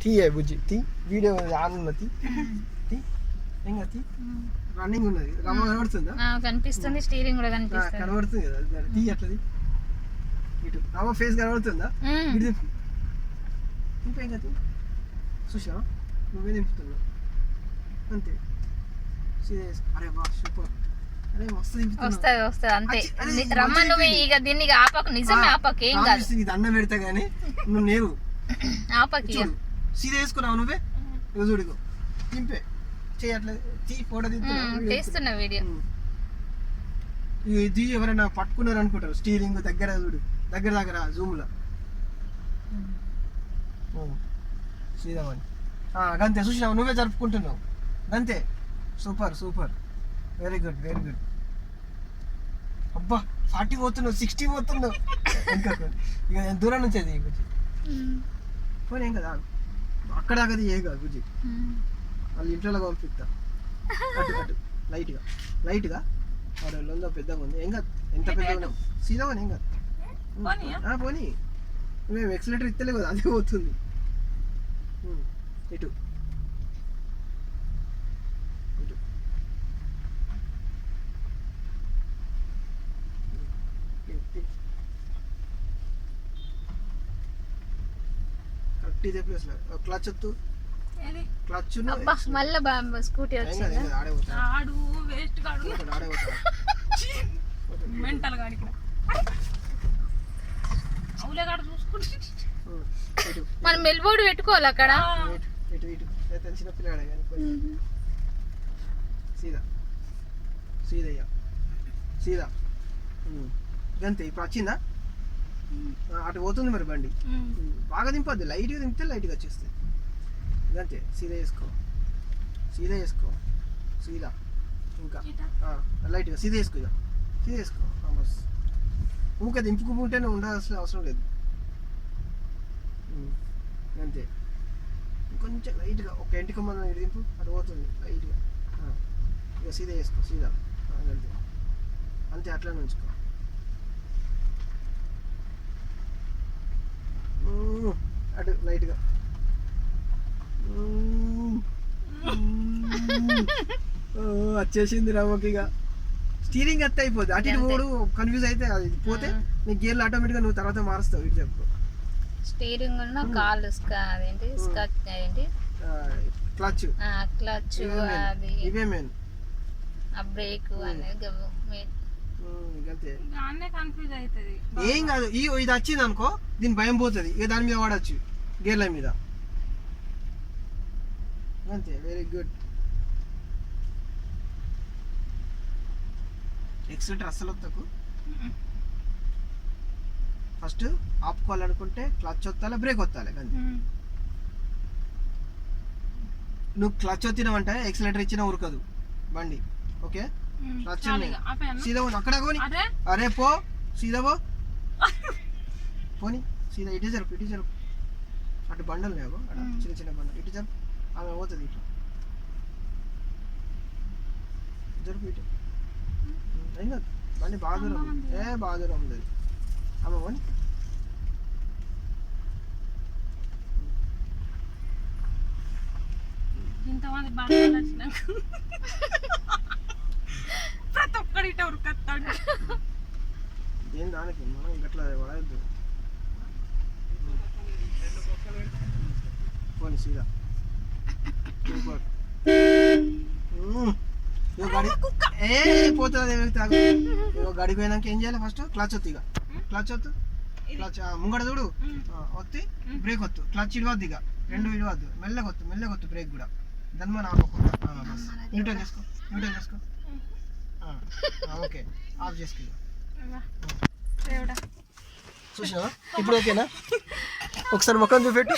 తీయే బుజ్జి తీ video on ఉన్నది తీ ఏం కదా తీ రన్నింగ్ ఉన్నది రమ్మ కనబడుతుందా కనిపిస్తుంది స్టీరింగ్ కూడా కనిపిస్తుంది కనబడుతుంది కదా తీ అట్లది ఇటు రమ్మ ఫేస్ కనబడుతుందా ఇటు తిప్పు తిప్పేం కదా చూసావా నువ్వే దింపుతున్నావు అంతే సీరియస్ అరే వా సూపర్ అరే మస్తు దింపుతున్నావు వస్తుంది అంతే రమ్మ నువ్వు ఇక దీన్ని ఆపకు నిజమే ఆపకు ఏం కాదు ఇది అన్నం పెడతా కానీ నువ్వు నేరు ఆపకి సీదా వేసుకున్నావు నువ్వే ఇక చూడు తింపే చేయట్లేదు తీ ఫోటో తీస్తున్నా వీడియో ఇది ఎవరైనా పట్టుకున్నారు అనుకుంటారు స్టీరింగ్ దగ్గర చూడు దగ్గర జూమ్లో సీదామని గంతే చూసినావు నువ్వే జరుపుకుంటున్నావు గంతే సూపర్ వెరీ గుడ్ అబ్బా 40 పోతున్నావు 60 పోతున్నావు ఇంకా ఇక దూరం నుంచి అది పోనీ ఏం కదా అక్కడ దాకా ఏ కాదు బుజ్జి వాళ్ళు ఇంట్లో పంపిస్తా అటు లైట్గా వాడు వెళ్ళొందో పెద్దగా ఉంది ఏం కాదు ఎంత పెద్దగా సీదా ఏం కాదు పోనీ మేము ఎక్సలేటర్ ఇస్తలేవు కదా అదే పోతుంది ఇటు కరెక్ట్ ఇదే ప్లేస్ క్లచ్ వద్దు క్లచ్ మళ్ళీ స్కూటీ వచ్చింది ఆడు వేస్ట్ గాడు మెంటల్ గాడికి అవులే గాడు చూసుకుంటే మనం మెల్బోర్డ్ పెట్టుకోవాలి అక్కడ ఇటు తెలిసిన పిల్లాడే కానీ సీదా గంతే ఇప్పుడు వచ్చిందా అటు పోతుంది మరి బండి బాగా దింపద్దు లైట్గా దింపితే లైట్గా వచ్చేస్తుంది గంతే సీదా చేసుకో సీదా ఇంకా లైట్గా సీదా చేసుకో బస్ ఊకే దింపుకుంటేనే ఉండాల్సిన అవసరం లేదు అంతే కొంచెం లైట్గా ఒక ఇంటికి మనం దింపు అటు పోతుంది లైట్గా ఇక సీదా చేసుకో అంతే అంతే అట్లా ఉంచుకో అటు లైట్గా వచ్చేసింది రమ్మకి ఇక స్టీరింగ్ ఎత్త అయిపోతుంది అటు ఇటు మూడు కన్ఫ్యూజ్ అయితే అది పోతే నీకు గేర్లు ఆటోమేటిక్గా నువ్వు తర్వాత మారుస్తావు ఇటు చెప్పు స్టీరింగ్ కాలు అదేంటి ఏంటి క్లచ్ అది ఇవే మెయిన్ ఆ బ్రేక్ అనేది ఏం కాదు ఇది వచ్చింది అనుకో దీని భయం పోతుంది ఇక దాని మీద వాడచ్చు గేర్ల మీద అంతే వెరీ గుడ్ ఎక్సలేటర్ అస్సలు వద్దకు ఫస్ట్ ఆపుకోవాలనుకుంటే క్లచ్ వత్తాలి బ్రేక్ వత్తాలి అంతే నువ్వు క్లచ్ వచ్చినావంటే ఎక్సలేటర్ ఇచ్చినా ఉరకదు బండి ఓకే క్లచ్ సీదా అక్కడ పోని అరే పో సీదా పోని సీదా ఇటు జరుపు అటు బండలు లేవు అక్కడ చిన్న బండలు ఇటు జరుపు ఆమె పోతుంది ఇట్లా జరుపు ఇటు ఏం కాదు బండి బాగా దూరం ఉంది ఆమె పోని ఇంతమంది బాగా ప్రతి ఒక్కడి ఉరుకొస్తాడు ఏం దానికి మనం ఇంకట్లా పడద్దు పోనీ సీదా పోతుంది గడికి పోయినాక ఏం చేయాలి ఫస్ట్ క్లచ్ వద్దు క్లచ్ ముంగడ చూడు వత్తి బ్రేక్ వద్దు క్లచ్ ఇడవద్దు ఇక రెండు ఇడవద్దు మెల్లగొత్తు బ్రేక్ కూడా దాన్ని మనం ఆపకుండా బస్ న్యూటన్ చేసుకో ఓకే ఆఫ్ చేసుకో చూసినావా ఇప్పుడు ఓకేనా ఒకసారి ముఖం చూపెట్టు